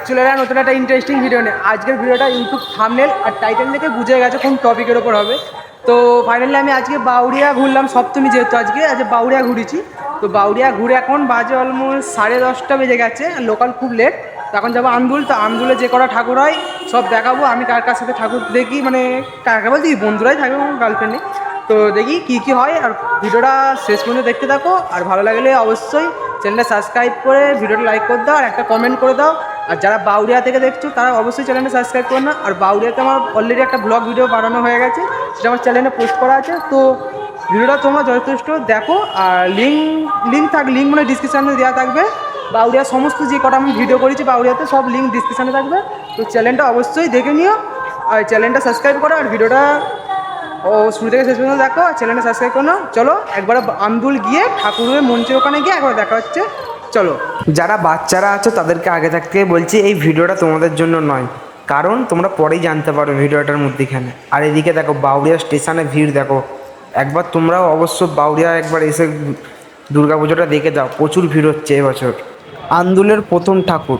চলে এলাম নতুন একটা ইন্টারেস্টিং ভিডিও নিয়ে। আজকের ভিডিওটা ইউটিউব থাম্বনেল আর টাইটেল দেখে বুঝে গেছে কোন টপিকের ওপর হবে। তো ফাইনালি আমি আজকে বাউরিয়া ঘুরলাম, সপ্তমী যেহেতু আজকে বাউরিয়া ঘুরেছি। তো বাউরিয়া ঘুরে এখন বাজে অলমোস্ট 10:30 বেজে গেছে, লোকাল খুব লেট। তো এখন যাবো আমদুল। তো আমদুলে যে কটা ঠাকুর হয় সব দেখাবো। আমি কার কার সাথে ঠাকুর দেখি, মানে কাকে বলছি, বন্ধুরাই থাকবে, আমার গার্লফ্রেন্ডে। তো দেখি কী হয়, আর ভিডিওটা শেষ পর্যন্ত দেখতে থাকো। আর ভালো লাগলে অবশ্যই চ্যানেলটা সাবস্ক্রাইব করে ভিডিওটা লাইক করে দাও আর একটা কমেন্ট করে দাও। আর যারা বাউরিয়া থেকে দেখছো তারা অবশ্যই চ্যানেলটা সাবস্ক্রাইব করে না। আর বাউরিয়াতে আমার অলরেডি একটা ব্লগ ভিডিও বানানো হয়ে গেছে, সেটা আমার চ্যানেলে পোস্ট করা আছে। তো ভিডিওটা তোমরা যথেষ্ট দেখো। আর লিঙ্ক মানে ডিসক্রিপশানে দেওয়া থাকবে। বাউরিয়ার সমস্ত যে কটা আমি ভিডিও করেছি বাউরিয়াতে সব লিঙ্ক ডিসক্রিপশানে থাকবে। তো চ্যানেলটা অবশ্যই দেখে নিও আর চ্যানেলটা সাবস্ক্রাইব করো। আর ভিডিওটা শুরু থেকে শেষ পর্যন্ত দেখো আর চ্যানেলটা সাবস্ক্রাইব করো। চলো একবার আমদুল গিয়ে ঠাকুরের মঞ্চের ওখানে গিয়ে একবার দেখা হচ্ছে। চলো। যারা বাচ্চারা আছে তাদেরকে আগে থাকতে বলছি এই ভিডিওটা তোমাদের জন্য নয়, কারণ তোমরা পরেই জানতে পারো ভিডিওটার মধ্যেখানে। আর এদিকে দেখো বাউরিয়া স্টেশনে ভিড় দেখো। একবার তোমরাও অবশ্য বাউরিয়া একবার এসে দুর্গাপুজোটা দেখে যাও, প্রচুর ভিড় হচ্ছে এবছর। আন্দুলের প্রথম ঠাকুর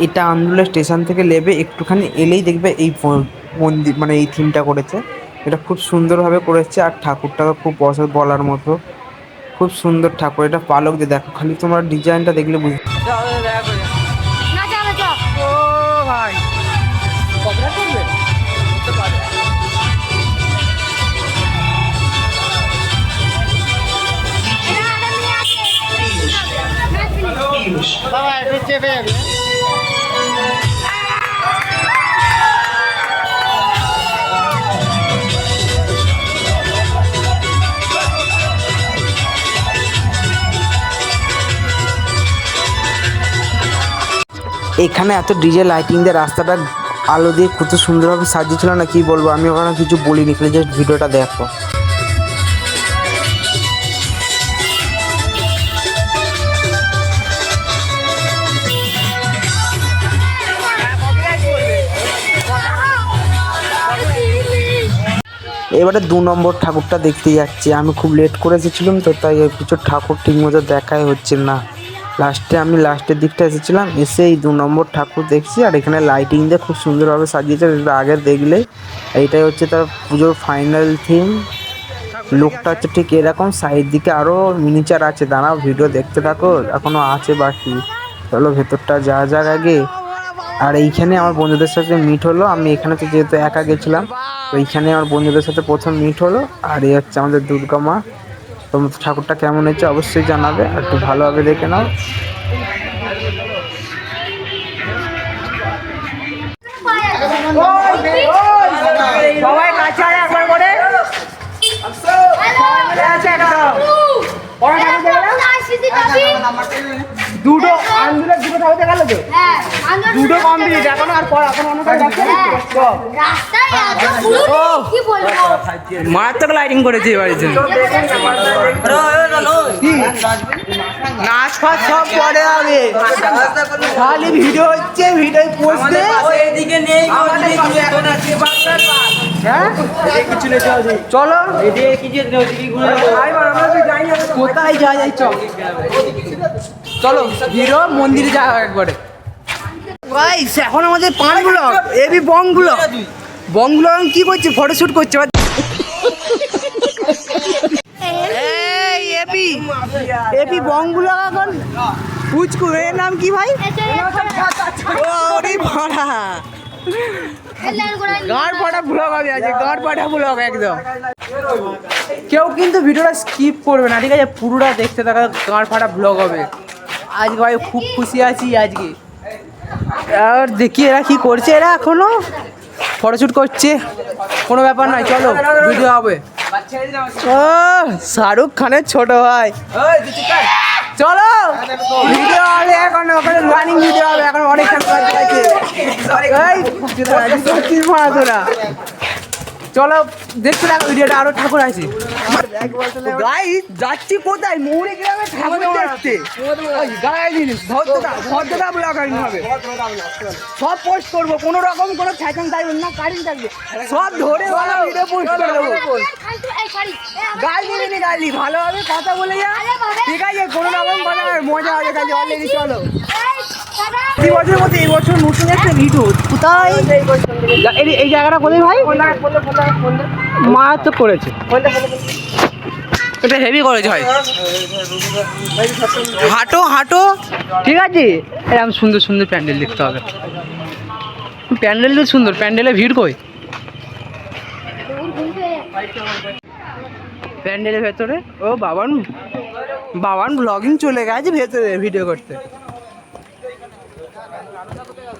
এটা আন্দুলের স্টেশন থেকে নেবে একটুখানি এলেই দেখবে এই মন্দির, মানে এই থিমটা করেছে। এটা খুব সুন্দরভাবে করেছে আর ঠাকুরটাকে খুব বলার মতো, খুব সুন্দর ঠাকুর। এটা পালক দিয়ে দেখো, খালি তোমার ডিজাইনটা দেখলে বুঝতে। এখানে এত ডিজে লাইটিং দিয়ে রাস্তাটা আলো দিয়ে কত সুন্দরভাবে সাজিয়েছিল না, কি বলবো। আমি ওখানে কিছু বলিনি, খালি জাস্ট ভিডিওটা দেখো। এবারে 2 নম্বর ঠাকুরটা দেখতে যাচ্ছি। আমি খুব লেট করে এসেছিলাম, তো তাই কিছু ঠাকুর ঠিক মতো দেখাই হচ্ছে না। আমি লাস্টের দিকটা এসেছিলাম, এসে এই 2 নম্বর ঠাকুর দেখছি। আর এখানে লাইটিং দিয়ে খুব সুন্দরভাবে সাজিয়েছে। আগে দেখলে এইটাই হচ্ছে তার পুজোর ফাইনাল থিম। লুকটা হচ্ছে ঠিক এরকম। সাইড দিকে আরও মিনিচার আছে, দাঁড়াও ভিডিও দেখতে থাকো, এখনও আছে বাকি। চলো ভেতরটা যাওয়া যাক আগে। আর এইখানে আমার বন্ধুদের সাথে মিট হলো। আমি এখানে তো যেহেতু একা গেছিলাম, তো এইখানে আমার বন্ধুদের সাথে প্রথম মিট হলো। আর এই হচ্ছে আমাদের দুর্গা মা। তো ঠাকুরটা কেমন হয়েছে অবশ্যই জানাবে, আর একটু ভালোভাবে দেখে নাও। সবাই কাছে একবার করে দুটো আন্দোলন দুটো ঠাকুর গেল তো, দুটো কমপ্লিট এখন। আর এখন অন্য মারাত্মক লাইটিং করেছে এবারের জন্য। নাচ ফাচ সব পরে হবে, খালি ভিডিও হচ্ছে, ভিডিও পোস্ট চলো কোথায় যাওয়া যায়। চলো হিরো মন্দিরে যাওয়া একবারে। এখন আমাদের পান ব্লগ, এবি বং ব্লগ কি করছে, ফটোশুট করছে। এবি বং ব্লগ এখন পুচকু, এর নাম কি ভাই? ভাড়া গাঁড় ফাটা ব্লগ হবে আজকে, গাঁড় ফাটা ব্লগ একদম। কেউ কিন্তু ভিডিওটা স্কিপ করবে না, ঠিক আছে? পুরোটা দেখতে থাকা, গাঁড় ফাটা ব্লগ হবে আজকে। ভাই খুব খুশি আছি আজকে। আর দেখি এরা কি করছে, এরা এখনো ফটোশুট করছে, কোনো ব্যাপার নয়। চলো ভিডিও হবে। ও শাহরুখ খানের ছোট ভাই, চলো ভিডিও হবে এখন। ওখানে রানিং ভিডিও হবে এখন, অনেক তোরা। চলো দেখতে থাকো ভিডিওটা, আরো ঠাকুর আছে। যাচ্ছি কোথায়? মৌরি গ্রামে ঠাকুর দেখতে। ভদ্রতা ব্লগারিং হবে, সব পোস্ট করবো, কোনো রকম কোনো ফ্যাশন থাকবে না, কারিং থাকবে, সব ধরে ভিডিও পোস্ট করে দেবো। গালি ভালোভাবে কথা বলে যা, ঠিক আছে? কোনো রকম কথা মজা হবে খালি, অলরেডি। চলো এই বছরের মধ্যে এই বছর নতুন একটা ভিডিও কোথায় এই জায়গাটা কোথায় ভাই মারাত্মক করেছে এটা হেভি করেছে ভাই হাঁটো হাঁটো ঠিক আছে এরকম সুন্দর সুন্দর প্যান্ডেল দেখতে হবে প্যান্ডেল তো সুন্দর প্যান্ডেলে ভিড় কই প্যান্ডেলের ভেতরে ও বাবান বাবান ব্লগিং চলে গেছে ভেতরে ভিডিও করতে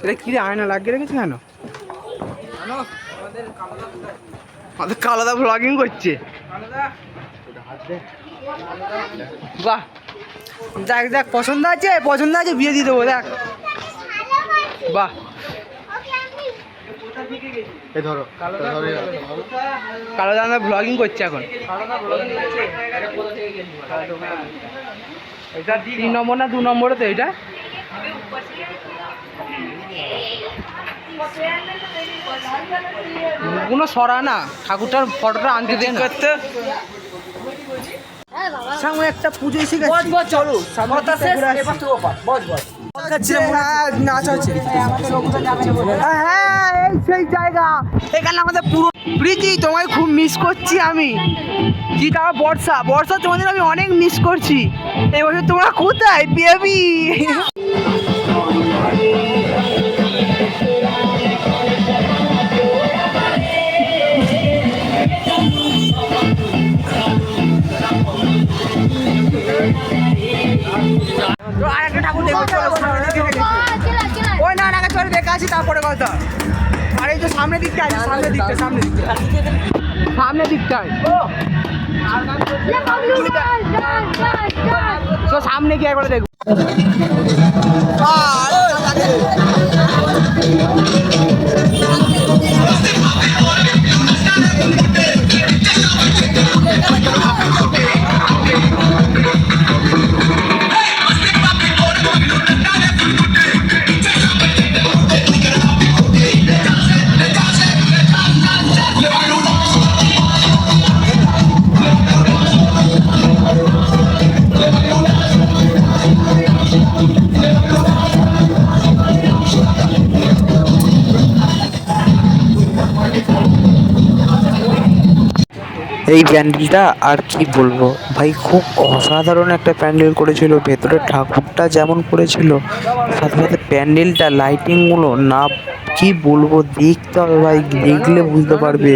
এটা কি আয়না লাগিয়ে রেখেছে কেন আমাদের কালাদা ব্লগিং করছে বাহ দেখ দেখ পছন্দ আছে বিয়ে দিয়ে দেবো দেখ বাহ কালো দাদা ব্লগিং করছে এখন এটা 3 নম্বর না 2 নম্বরে তো এটা কোনো সরা না ঠাকুরটার ফটোটা আনতে দেন সামনে একটা পুজো এসে গেছে চলো নাচ হচ্ছে হ্যাঁ এই সেই জায়গা এখানে আমাদের পুরো প্রীতি তোমায় খুব মিস করছি আমি কি তাও বর্ষা তোমাদের আমি অনেক মিস করছি এই বছর তোমরা কোথায় বেবি আরেকটা ঠাকুর দেখবো ওই না চলে দেখে আসি তারপরে কথা আর এই যে সামনের দিকটা আছে সামনের দিকটায় তো সামনে গিয়ে একবার দেখবো এই প্যান্ডেলটা আর কি বলবো ভাই খুব অসাধারণ একটা প্যান্ডেল করেছিল ভেতরে ঠাকুরটা যেমন করেছিল সাথে সাথে প্যান্ডেলটা লাইটিংগুলো না কি বলবো দেখতে হবে ভাই দেখলে বুঝতে পারবে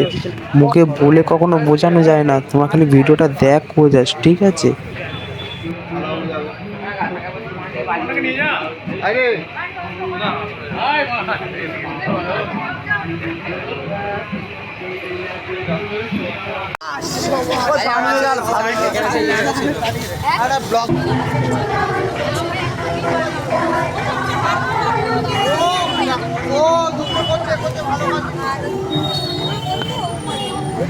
মুখে বলে কখনো বোঝানো যায় না তোমার খালি ভিডিওটা দেখ বোঝাস ঠিক আছে ব্লগ ও দুটো করতে ভালো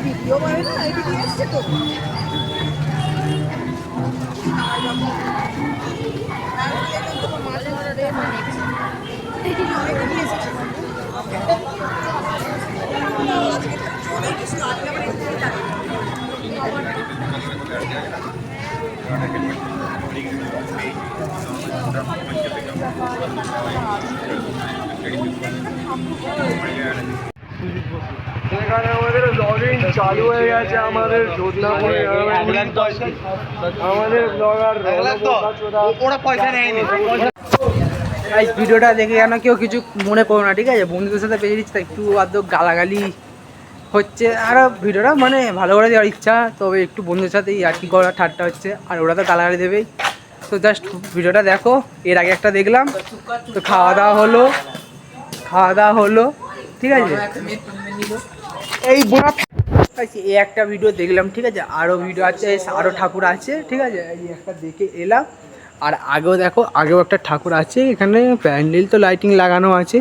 ভিডিও মানে না এটা কি আসছে তো এখানে আমাদের ব্লগিং চালু হয়ে গেছে আমাদের যোধনাপুরে আমাদের ব্লগার ওরা পয়সা নেয়নি ভিডিওটা দেখে যেন কেউ কিছু মনে করো না ঠিক আছে বন্ধুদের সাথে পেয়ে দিচ্ছি একটু আধ গালাগালি হচ্ছে আর ভিডিওটা মানে ভালো করে দেওয়ার ইচ্ছা তবে একটু বন্ধুদের সাথে আর কি করার ঠাট্টা হচ্ছে আর ওরা তো গালাগালি দেবেই তো জাস্ট ভিডিওটা দেখো এর আগে একটা দেখলাম তো খাওয়া দাওয়া হলো ঠিক আছে এই বোনা এই একটা ভিডিও দেখলাম ঠিক আছে আরও ভিডিও আছে আরও ঠাকুর আছে ঠিক আছে এই একটা দেখে এলাম আর আগেও একটা ঠাকুর আছে এখানে প্যান্ডেল তো লাইটিং লাগানো আছে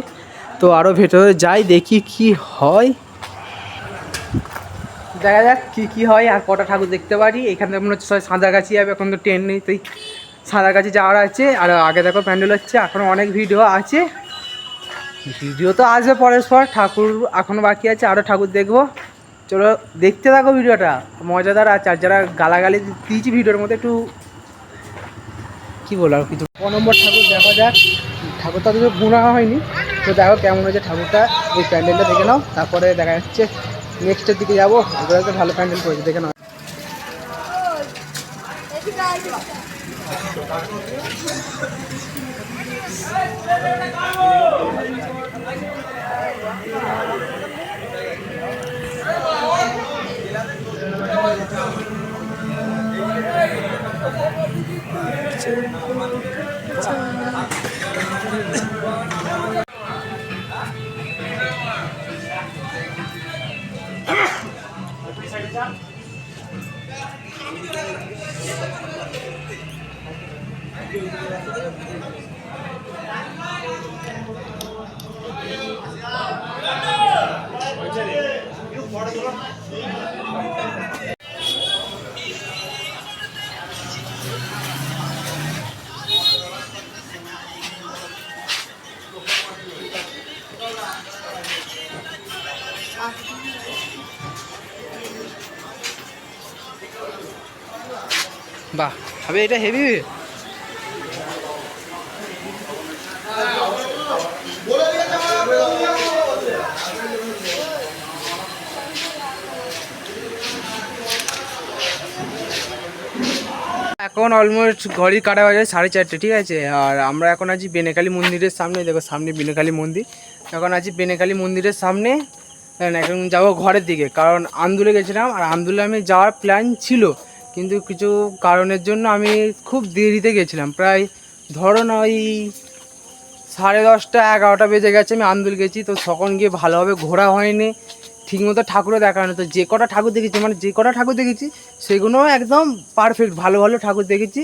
তো আরও ভেতরে যাই দেখি কি হয় দেখা যাক কী হয় আর কটা ঠাকুর দেখতে পারি এখানে মনে হচ্ছে সাঁতরাগাছি যাবে এখন তো ট্রেন নেই তুই সাঁতরাগাছি যাওয়ার আছে আর আগে দেখো প্যান্ডেল হচ্ছে এখনও অনেক ভিডিও আছে ভিডিও তো আসবে পরের পর ঠাকুর এখনও বাকি আছে আরও ঠাকুর দেখবো চলো দেখতে থাকো ভিডিওটা মজাদার আছে আর যারা গালাগালি দিয়েছি ভিডিওর মধ্যে একটু কী বলো আর কিছু 9 নম্বর ঠাকুর দেখা যাক ঠাকুরটা তো গুণা হয়নি। তো দেখো কেমন হয়েছে ঠাকুরটা, এই প্যান্ডেলটা দেখে নাও, তারপরে দেখা যাচ্ছে নেক্সটের দিকে যাবো। ওগুলো তো ভালো প্যান্ডেল করেছে, দেখে নাও। বাহ, হবে এটা হেভি। এখন অলমোস্ট ঘড়ি কাটা বাজে 4:30, ঠিক আছে। আর আমরা এখন আছি বেনেকালী মন্দিরের সামনে। দেখো সামনে বেনেকালী মন্দির। এখন আছি বেনেকালী মন্দিরের সামনে। এখন যাবো ঘরের দিকে, কারণ আন্দুলে গেছিলাম, আর আন্দুলে আমি যাওয়ার প্ল্যান ছিল, কিন্তু কিছু কারণের জন্য আমি খুব দেরিতে গেছিলাম। প্রায় ধরো না ওই 10:30 11টা বেজে গেছে আমি আন্দুল গেছি। তো তখন গিয়ে ভালোভাবে ঘোরা হয়নি, ঠিকমতো ঠাকুরও দেখা হয়নি। তো যে কটা ঠাকুর দেখেছি, মানে যে কটা ঠাকুর দেখেছি সেগুলো একদম পারফেক্ট, ভালো ভালো ঠাকুর দেখেছি।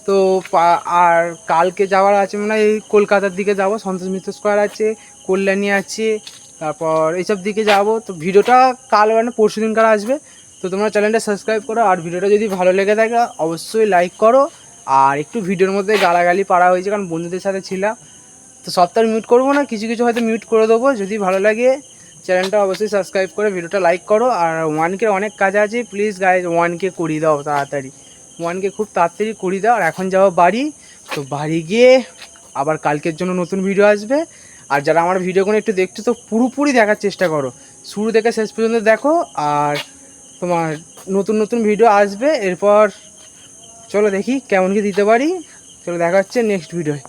তো আর কালকে যাওয়ার আছে মানে এই কলকাতার দিকে যাব, সন্তোষ মিত্র স্কোয়ার আছে, কল্যাণী আছে, তারপর এইসব দিকে যাব। তো ভিডিওটা কাল মানে পরশু দিনকার আসবে। তো তোমরা চ্যানেলটা সাবস্ক্রাইব করো, আর ভিডিওটা যদি ভালো লেগে থাকে অবশ্যই লাইক করো। আর একটু ভিডিওর মধ্যে গালাগালি পাড়া হয়েছে, কারণ বন্ধুদের সাথে ছিলাম। তো সপ্তাহে মিউট করবো না, কিছু কিছু হয়তো মিউট করে দেবো। যদি ভালো লাগে চ্যানেলটা অবশ্যই সাবস্ক্রাইব করে ভিডিওটা লাইক করো। আর 1K অনেক কাজ আছে, প্লিজ গাইজ 1K করিয়ে দাও তাড়াতাড়ি, 1K খুব তাড়াতাড়ি করিয়ে দাও। আর এখন যাবো বাড়ি। তো বাড়ি গিয়ে আবার কালকের জন্য নতুন ভিডিও আসবে। আর যারা আমার ভিডিওগুলো একটু দেখছো তো পুরোপুরি দেখার চেষ্টা করো, শুরু থেকে শেষ পর্যন্ত দেখো। আর তোমার নতুন নতুন ভিডিও আসবে এরপর। চলো দেখি কেমন কি দিতে পারি। চলো দেখা হচ্ছে নেক্সট ভিডিওয়।